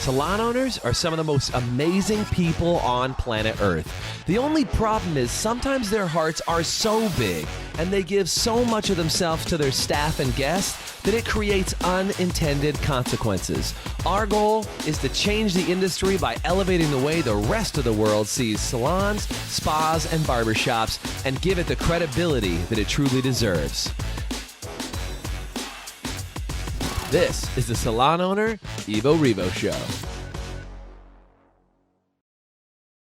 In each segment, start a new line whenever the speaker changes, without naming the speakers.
Salon owners are some of the most amazing people on planet Earth. The only problem is sometimes their hearts are so big and they give so much of themselves to their staff and guests that it creates unintended consequences. Our goal is to change the industry by elevating the way the rest of the world sees salons, spas, and barbershops and give it the credibility that it truly deserves. This is the Salon Owner Evo-Revo Show.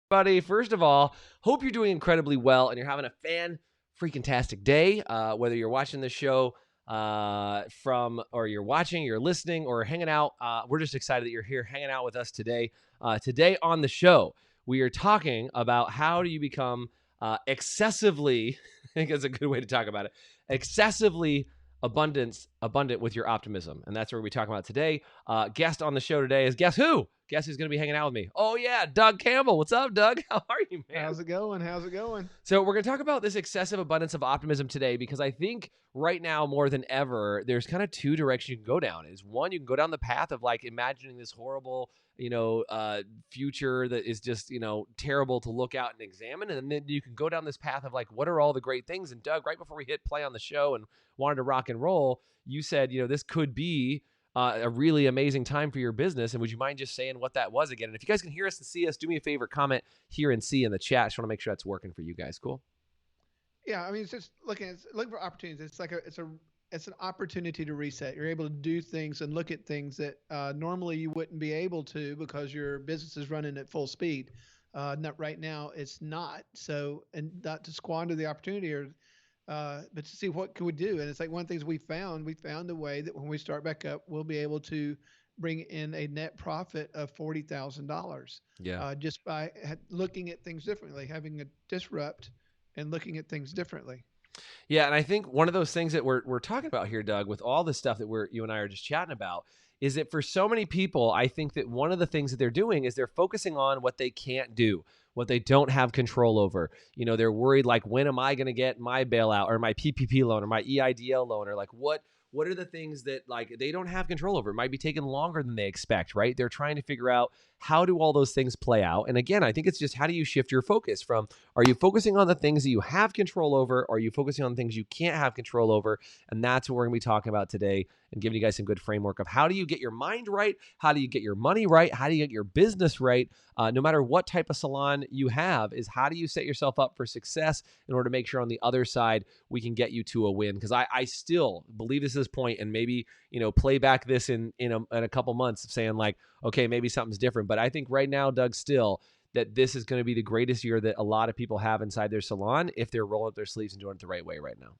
Buddy, first of all, hope you're doing incredibly well and you're having a fan-freaking-tastic day. Whether you're watching the show or you're watching, you're listening, or hanging out, we're just excited that you're here hanging out with us today. Today on the show, we are talking about how do you become excessively, I think that's a good way to talk about it, excessively abundant with your optimism. And that's what we talk about today. Guest on the show today is guess who? Guess who's going to be hanging out with me? Oh yeah, Doug Campbell. What's up, Doug? How are you, man?
How's it going?
So we're going to talk about this excessive abundance of optimism today because I think right now more than ever, there's kind of two directions you can go down. Is one, you can go down the path of like imagining this horrible, future that is just, terrible to look out and examine. And then you can go down this path of like, what are all the great things? And Doug, right before we hit play on the show and wanted to rock and roll, you said, this could be a really amazing time for your business. And would you mind just saying what that was again? And if you guys can hear us and see us, do me a favor, comment, hear, and see in the chat. Just want to make sure that's working for you guys. Cool.
Yeah, I mean, it's just looking for opportunities. It's an opportunity to reset. You're able to do things and look at things that normally you wouldn't be able to because your business is running at full speed. Not right now, it's not. So, and not to squander the opportunity but to see what can we do. And it's like one of the things we found a way that when we start back up, we'll be able to bring in a net profit of $40,000.
Yeah.
Just by looking at things differently, having a disrupt and looking at things differently.
Yeah, and I think one of those things that we're talking about here, Doug, with all this stuff that you and I are just chatting about, is that for so many people, I think that one of the things that they're doing is they're focusing on what they can't do, what they don't have control over. They're worried like, when am I going to get my bailout or my PPP loan or my EIDL loan, or like what are the things that like they don't have control over? It might be taking longer than they expect, right? They're trying to figure out how do all those things play out. And again, I think it's just how do you shift your focus from, are you focusing on the things that you have control over, or are you focusing on things you can't have control over? And that's what we're going to be talking about today and giving you guys some good framework of how do you get your mind right? How do you get your money right? How do you get your business right? No matter what type of salon you have, is how do you set yourself up for success in order to make sure on the other side we can get you to a win? Because I still believe this is point, and maybe play back this in a couple months of saying like, okay, maybe something's different. But I think right now, Doug, still that this is going to be the greatest year that a lot of people have inside their salon if they're rolling up their sleeves and doing it the right way right now.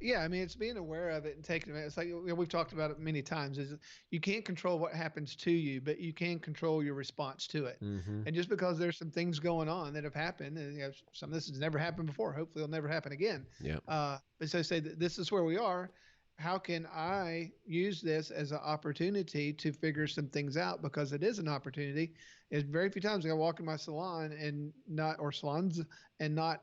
Yeah, I mean, it's being aware of it and taking it. It's like we've talked about it many times. Is you can't control what happens to you, but you can control your response to it.
Mm-hmm.
And just because there's some things going on that have happened, and some of this has never happened before. Hopefully, it'll never happen again.
Yeah.
But so say that this is where we are. How can I use this as an opportunity to figure some things out? Because it is an opportunity. It's very few times I walk in my salon or salons and not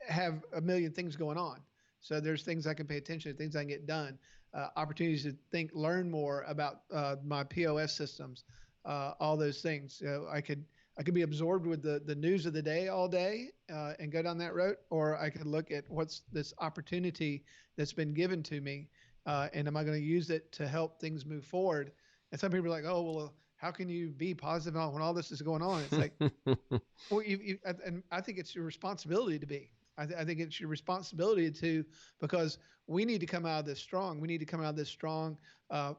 have a million things going on. So there's things I can pay attention to, things I can get done, opportunities to learn more about my POS systems, all those things. I could be absorbed with the news of the day all day and go down that road, or I could look at what's this opportunity that's been given to me, and am I going to use it to help things move forward? And some people are like, oh, well, how can you be positive when all this is going on? It's like, well, and I think it's your responsibility to be. I think it's your responsibility because we need to come out of this strong. We need to come out of this strong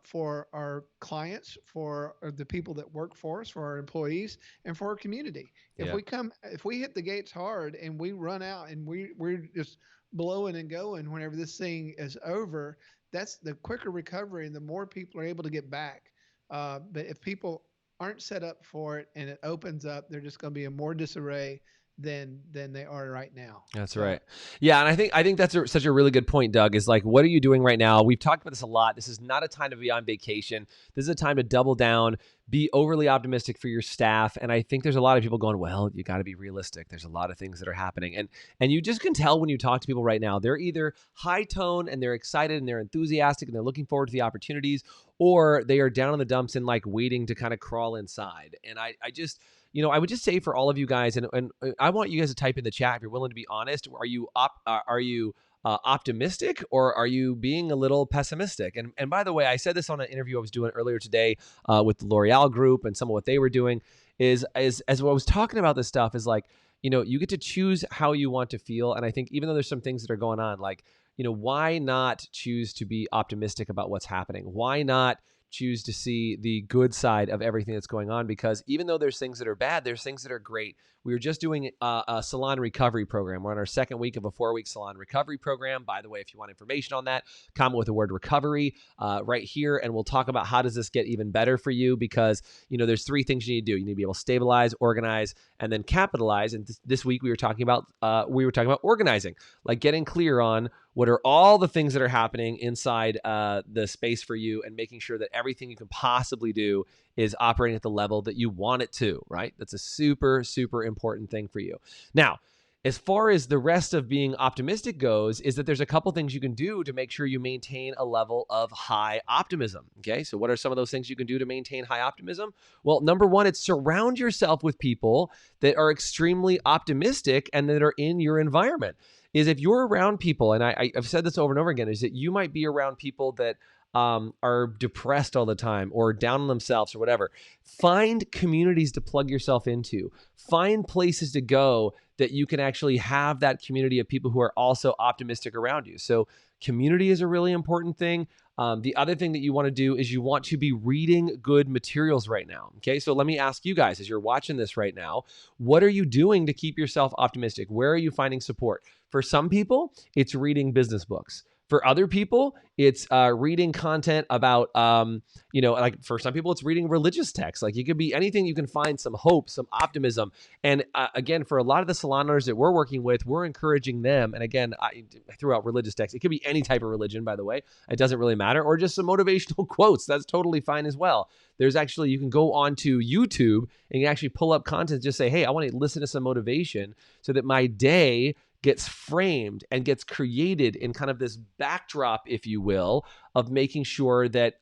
for our clients, for the people that work for us, for our employees, and for our community.
Yeah.
If we hit the gates hard and we run out and we're just blowing and going whenever this thing is over, that's the quicker recovery and the more people are able to get back. But if people aren't set up for it and it opens up, they're just going to be in more disarray than they are right now.
That's right. Yeah, and I think that's such a really good point, Doug, is like, what are you doing right now? We've talked about this a lot. This is not a time to be on vacation. This is a time to double down, be overly optimistic for your staff. And I think there's a lot of people going, well, you got to be realistic. There's a lot of things that are happening. And you just can tell when you talk to people right now, they're either high tone and they're excited and they're enthusiastic and they're looking forward to the opportunities, or they are down in the dumps and like waiting to kind of crawl inside. And I just, I would just say for all of you guys, and I want you guys to type in the chat if you're willing to be honest. Are you optimistic, or are you being a little pessimistic? And by the way, I said this on an interview I was doing earlier today with the L'Oreal group, and some of what they were doing is as I was talking about this stuff is like, you get to choose how you want to feel. And I think even though there's some things that are going on, like, why not choose to be optimistic about what's happening? Why not choose to see the good side of everything that's going on? Because even though there's things that are bad, there's things that are great. We were just doing a salon recovery program. We're on our second week of a 4-week salon recovery program. By the way, if you want information on that, comment with the word recovery right here, and we'll talk about how does this get even better for you, because, there's 3 things you need to do. You need to be able to stabilize, organize, and then capitalize. And this week we were talking about organizing, like getting clear on what are all the things that are happening inside the space for you, and making sure that everything you can possibly do is operating at the level that you want it to, right? That's a super, super important thing for you. Now, as far as the rest of being optimistic goes, is that there's a couple things you can do to make sure you maintain a level of high optimism. Okay, so what are some of those things you can do to maintain high optimism? Well, number one, it's surround yourself with people that are extremely optimistic and that are in your environment. Is if you're around people, and I've said this over and over again, is that you might be around people that are depressed all the time or down on themselves or whatever. Find communities to plug yourself into. Find places to go that you can actually have that community of people who are also optimistic around you. So community is a really important thing. The other thing that you want to do is you want to be reading good materials right now. Okay, so let me ask you guys, as you're watching this right now, what are you doing to keep yourself optimistic? Where are you finding support? For some people, it's reading business books. For other people, it's reading content about, like for some people, it's reading religious texts. Like it could be anything you can find some hope, some optimism. And again, for a lot of the salon owners that we're working with, we're encouraging them. And again, I threw out religious texts. It could be any type of religion, by the way. It doesn't really matter. Or just some motivational quotes. That's totally fine as well. There's actually, you can go onto YouTube and you can actually pull up content, just say, hey, I want to listen to some motivation so that my day gets framed and gets created in kind of this backdrop, if you will, of making sure that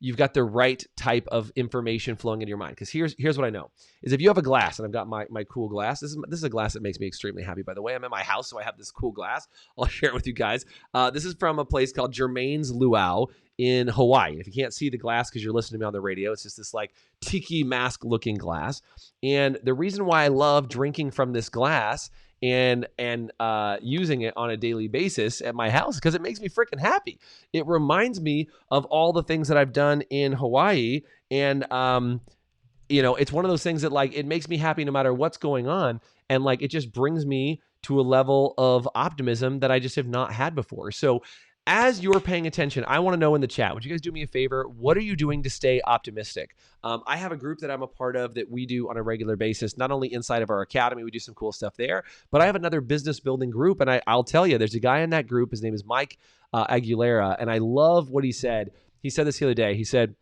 you've got the right type of information flowing into your mind. Because here's what I know, is if you have a glass, and I've got my cool glass. This is a glass that makes me extremely happy, by the way. I'm at my house, so I have this cool glass. I'll share it with you guys. This is from a place called Germain's Luau in Hawaii. If you can't see the glass because you're listening to me on the radio, it's just this like tiki mask looking glass. And the reason why I love drinking from this glass and using it on a daily basis at my house, because it makes me freaking happy. It reminds me of all the things that I've done in Hawaii, and it's one of those things that like it makes me happy no matter what's going on, and like it just brings me to a level of optimism that I just have not had before. So as you're paying attention, I want to know in the chat, would you guys do me a favor? What are you doing to stay optimistic? I have a group that I'm a part of that we do on a regular basis, not only inside of our academy, we do some cool stuff there, but I have another business building group. And I'll tell you, there's a guy in that group. His name is Mike Aguilera. And I love what he said. He said this the other day. He said,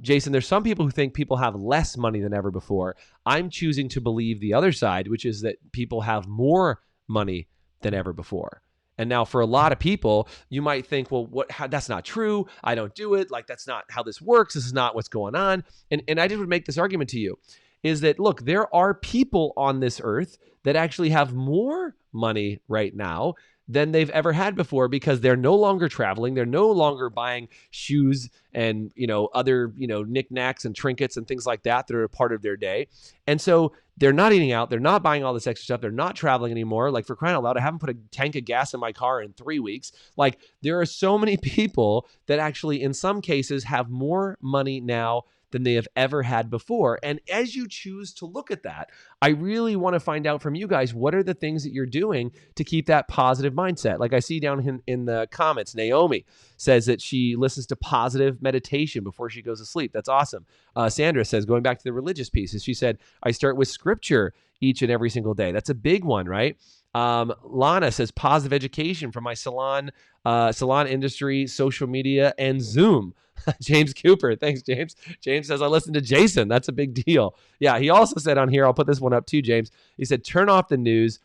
Jason, there's some people who think people have less money than ever before. I'm choosing to believe the other side, which is that people have more money than ever before. And now for a lot of people, you might think, well, that's not true. I don't do it. Like, that's not how this works. This is not what's going on. And I just would make this argument to you is that, look, there are people on this earth that actually have more money right now than they've ever had before, because they're no longer traveling. They're no longer buying shoes and, other, knickknacks and trinkets and things like that that are a part of their day. And so they're not eating out. They're not buying all this extra stuff. They're not traveling anymore. Like, for crying out loud, I haven't put a tank of gas in my car in 3 weeks. Like, there are so many people that actually, in some cases, have more money now than they have ever had before. And as you choose to look at that, I really want to find out from you guys, what are the things that you're doing to keep that positive mindset? Like I see down in the comments, Naomi says that she listens to positive meditation before she goes to sleep. That's awesome. Sandra says, going back to the religious pieces, she said, I start with scripture each and every single day. That's a big one, right? Lana says positive education from my salon industry, social media, and Zoom. James Cooper. Thanks, James. James says, I listen to Jason. That's a big deal. Yeah, he also said on here, I'll put this one up too, James. He said, turn off the news.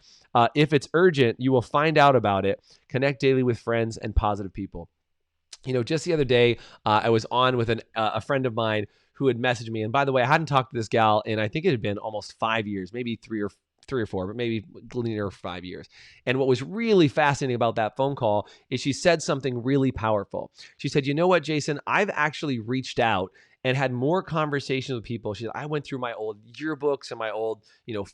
If it's urgent, you will find out about it. Connect daily with friends and positive people. Just the other day, I was on with a friend of mine who had messaged me. And by the way, I hadn't talked to this gal in, I think it had been almost 5 years, maybe three or four, but maybe near 5 years. And what was really fascinating about that phone call is she said something really powerful. She said, "You know what, Jason, I've actually reached out and had more conversations with people." She said, "I went through my old yearbooks and my old,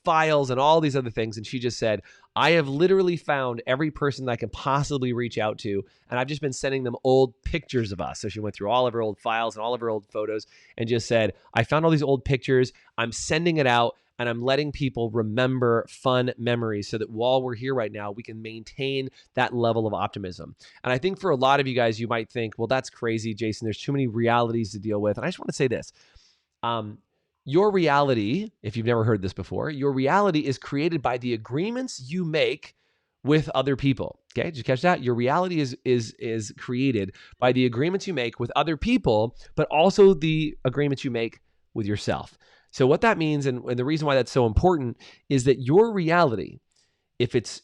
files and all these other things." And she just said, "I have literally found every person that I can possibly reach out to. And I've just been sending them old pictures of us." So she went through all of her old files and all of her old photos and just said, "I found all these old pictures. I'm sending it out and I'm letting people remember fun memories so that while we're here right now, we can maintain that level of optimism." And I think for a lot of you guys, you might think, "Well, that's crazy, Jason. There's too many realities to deal with." And I just want to say this. Your reality, if you've never heard this before, your reality is created by the agreements you make with other people. Okay, did you catch that? Your reality is created by the agreements you make with other people, but also the agreements you make with yourself. So what that means, and the reason why that's so important, is that your reality, if it's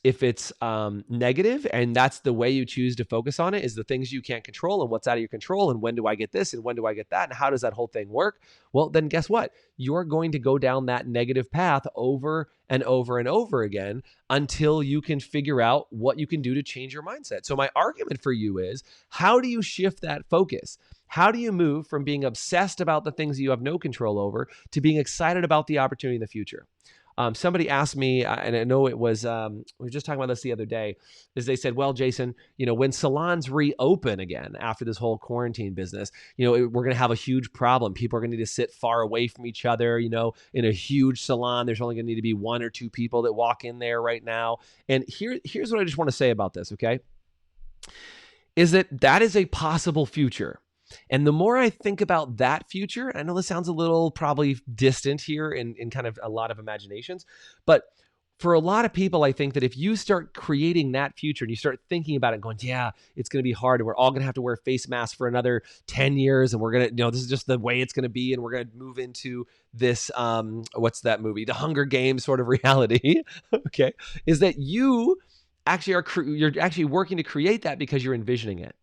negative, and that's the way you choose to focus on it, is the things you can't control and what's out of your control, and when do I get this and when do I get that, and how does that whole thing work? Well, then guess what? You're going to go down that negative path over and over and over again until you can figure out what you can do to change your mindset. So my argument for you is, how do you shift that focus? How do you move from being obsessed about the things you have no control over to being excited about the opportunity in the future? Somebody asked me, and I know it was, we were just talking about this the other day, is they said, "Well, Jason, when salons reopen again after this whole quarantine business, we're going to have a huge problem. People are going to need to sit far away from each other, in a huge salon. There's only going to need to be one or two people that walk in there right now." And here's what I just want to say about this, okay? Is that is a possible future. And the more I think about that future, I know this sounds a little probably distant here in kind of a lot of imaginations, but for a lot of people, I think that if you start creating that future and you start thinking about it going, "Yeah, it's going to be hard and we're all going to have to wear face masks for another 10 years and we're going to, this is just the way it's going to be and we're going to move into this, what's that movie? The Hunger Games sort of reality," okay, is that you actually you're actually working to create that because you're envisioning it.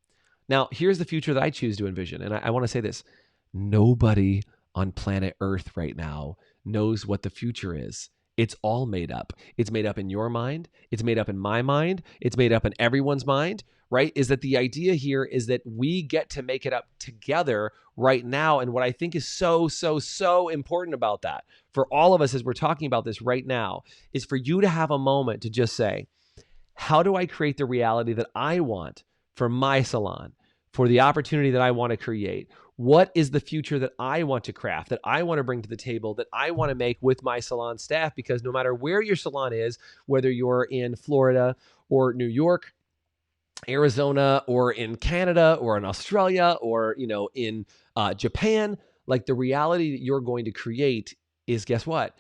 Now, here's the future that I choose to envision. And I want to say this. Nobody on planet Earth right now knows what the future is. It's all made up. It's made up in your mind. It's made up in my mind. It's made up in everyone's mind, right? Is that the idea here is that we get to make it up together right now. And what I think is so, so, so important about that for all of us as we're talking about this right now is for you to have a moment to just say, how do I create the reality that I want for my salon, for the opportunity that I want to create? What is the future that I want to craft, that I want to bring to the table, that I want to make with my salon staff? Because no matter where your salon is, whether you're in Florida or New York, Arizona, or in Canada, or in Australia, or in Japan, like the reality that you're going to create is, guess what?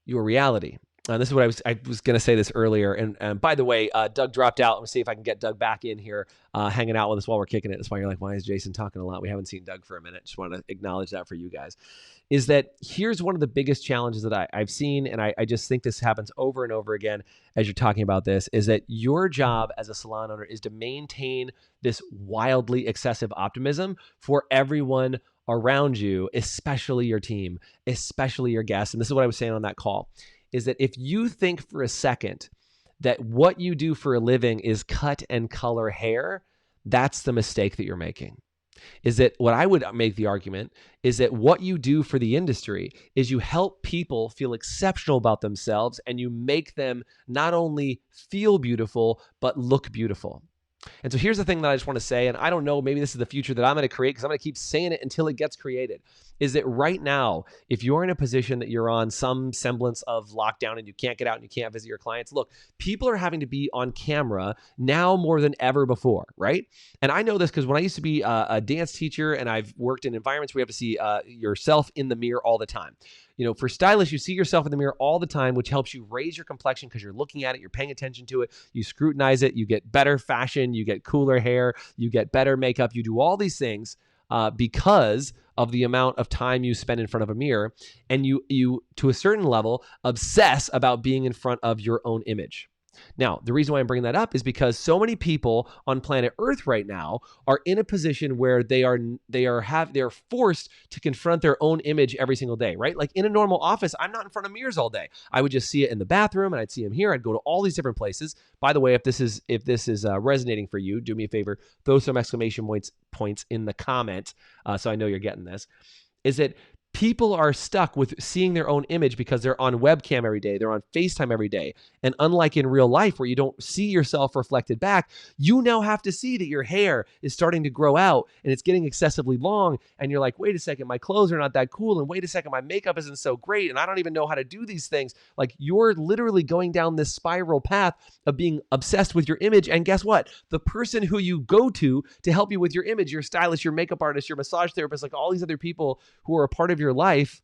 Your reality. This is what I was going to say this earlier. And by the way, Doug dropped out. Let me see if I can get Doug back in here, hanging out with us while we're kicking it. That's why you're like, "Why is Jason talking a lot?" We haven't seen Doug for a minute. Just want to acknowledge that for you guys. Is that here's one of the biggest challenges that I've seen, and I just think this happens over and over again as you're talking about this, is that your job as a salon owner is to maintain this wildly excessive optimism for everyone around you, especially your team, especially your guests. And this is what I was saying on that call, is that if you think for a second that what you do for a living is cut and color hair, that's the mistake that you're making. Is that what I would make the argument is that what you do for the industry is you help people feel exceptional about themselves and you make them not only feel beautiful, but look beautiful. And so here's the thing that I just want to say, and I don't know, maybe this is the future that I'm going to create because I'm going to keep saying it until it gets created, is that right now, if you're in a position that you're on some semblance of lockdown and you can't get out and you can't visit your clients, look, people are having to be on camera now more than ever before, right? And I know this because when I used to be a dance teacher and I've worked in environments where you have to see yourself in the mirror all the time. For stylists, you see yourself in the mirror all the time, which helps you raise your complexion because you're looking at it, you're paying attention to it, you scrutinize it, you get better fashion, you get cooler hair, you get better makeup, you do all these things because of the amount of time you spend in front of a mirror, and you to a certain level obsess about being in front of your own image. Now, the reason why I'm bringing that up is because so many people on planet Earth right now are in a position where they're forced to confront their own image every single day, right? Like in a normal office, I'm not in front of mirrors all day. I would just see it in the bathroom, and I'd see them here. I'd go to all these different places. By the way, if this is resonating for you, do me a favor, throw some exclamation points in the comment so I know you're getting this. Is that people are stuck with seeing their own image because they're on webcam every day. They're on FaceTime every day. And unlike in real life where you don't see yourself reflected back, you now have to see that your hair is starting to grow out and it's getting excessively long. And you're like, wait a second, my clothes are not that cool. And wait a second, my makeup isn't so great. And I don't even know how to do these things. Like you're literally going down this spiral path of being obsessed with your image. And guess what? The person who you go to help you with your image, your stylist, your makeup artist, your massage therapist, like all these other people who are a part of your life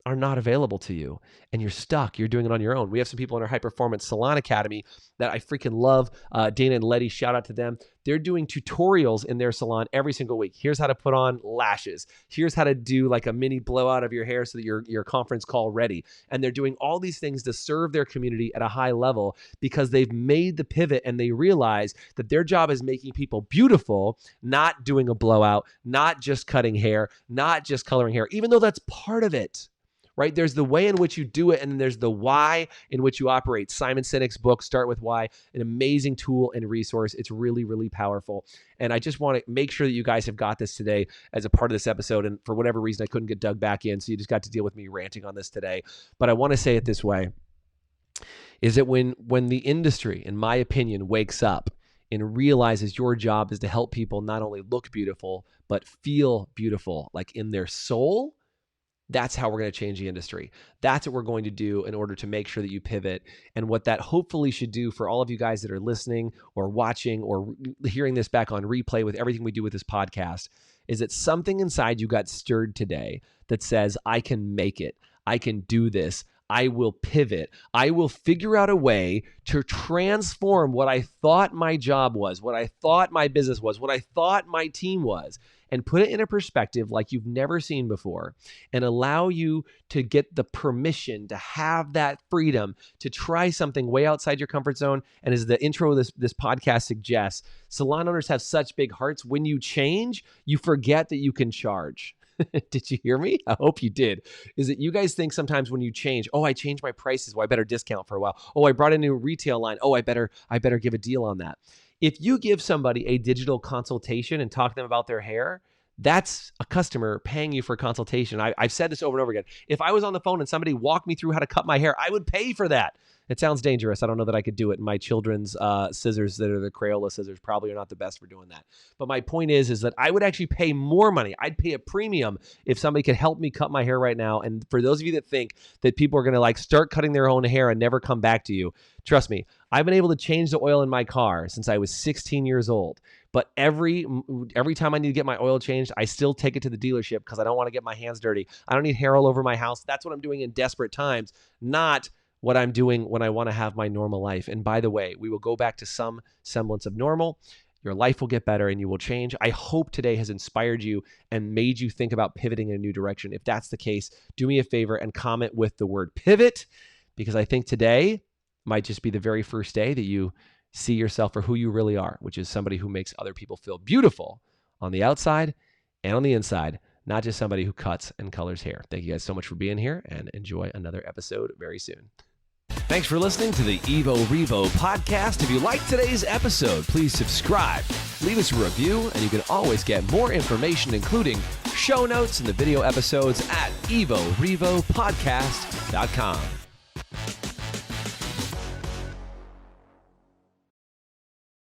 are not available to you, and you're stuck. You're doing it on your own. We have some people in our High Performance Salon Academy that I freaking love. Dana and Letty, shout out to them. They're doing tutorials in their salon every single week. Here's how to put on lashes. Here's how to do like a mini blowout of your hair so that you're conference call ready. And they're doing all these things to serve their community at a high level because they've made the pivot and they realize that their job is making people beautiful, not doing a blowout, not just cutting hair, not just coloring hair, even though that's part of it. Right? There's the way in which you do it, and then there's the why in which you operate. Simon Sinek's book, Start With Why, an amazing tool and resource. It's really, really powerful. And I just want to make sure that you guys have got this today as a part of this episode. And for whatever reason, I couldn't get Doug back in, so you just got to deal with me ranting on this today. But I want to say it this way, is that when the industry, in my opinion, wakes up and realizes your job is to help people not only look beautiful, but feel beautiful, like in their soul, that's how we're going to change the industry. That's what we're going to do in order to make sure that you pivot. And what that hopefully should do for all of you guys that are listening or watching or hearing this back on replay with everything we do with this podcast is that something inside you got stirred today that says, I can make it. I can do this. I will pivot. I will figure out a way to transform what I thought my job was, what I thought my business was, what I thought my team was, and put it in a perspective like you've never seen before and allow you to get the permission to have that freedom to try something way outside your comfort zone. And as the intro of this podcast suggests, salon owners have such big hearts. When you change, you forget that you can charge. Did you hear me? I hope you did. Is that you guys think sometimes when you change, oh, I changed my prices. Well, I better discount for a while. Oh, I brought a new retail line. Oh, I better give a deal on that. If you give somebody a digital consultation and talk to them about their hair, that's a customer paying you for a consultation. I've said this over and over again. If I was on the phone and somebody walked me through how to cut my hair, I would pay for that. It sounds dangerous. I don't know that I could do it. My children's scissors that are the Crayola scissors probably are not the best for doing that. But my point is that I would actually pay more money. I'd pay a premium if somebody could help me cut my hair right now. And for those of you that think that people are going to like start cutting their own hair and never come back to you, trust me, I've been able to change the oil in my car since I was 16 years old. But every time I need to get my oil changed, I still take it to the dealership because I don't want to get my hands dirty. I don't need hair all over my house. That's what I'm doing in desperate times, not what I'm doing when I want to have my normal life. And by the way, we will go back to some semblance of normal. Your life will get better and you will change. I hope today has inspired you and made you think about pivoting in a new direction. If that's the case, do me a favor and comment with the word pivot, because I think today might just be the very first day that you see yourself for who you really are, which is somebody who makes other people feel beautiful on the outside and on the inside, not just somebody who cuts and colors hair. Thank you guys so much for being here and enjoy another episode very soon. Thanks for listening to the Evo-Revo podcast. If you liked today's episode, please subscribe, leave us a review, and you can always get more information, including show notes and the video episodes at evorevopodcast.com.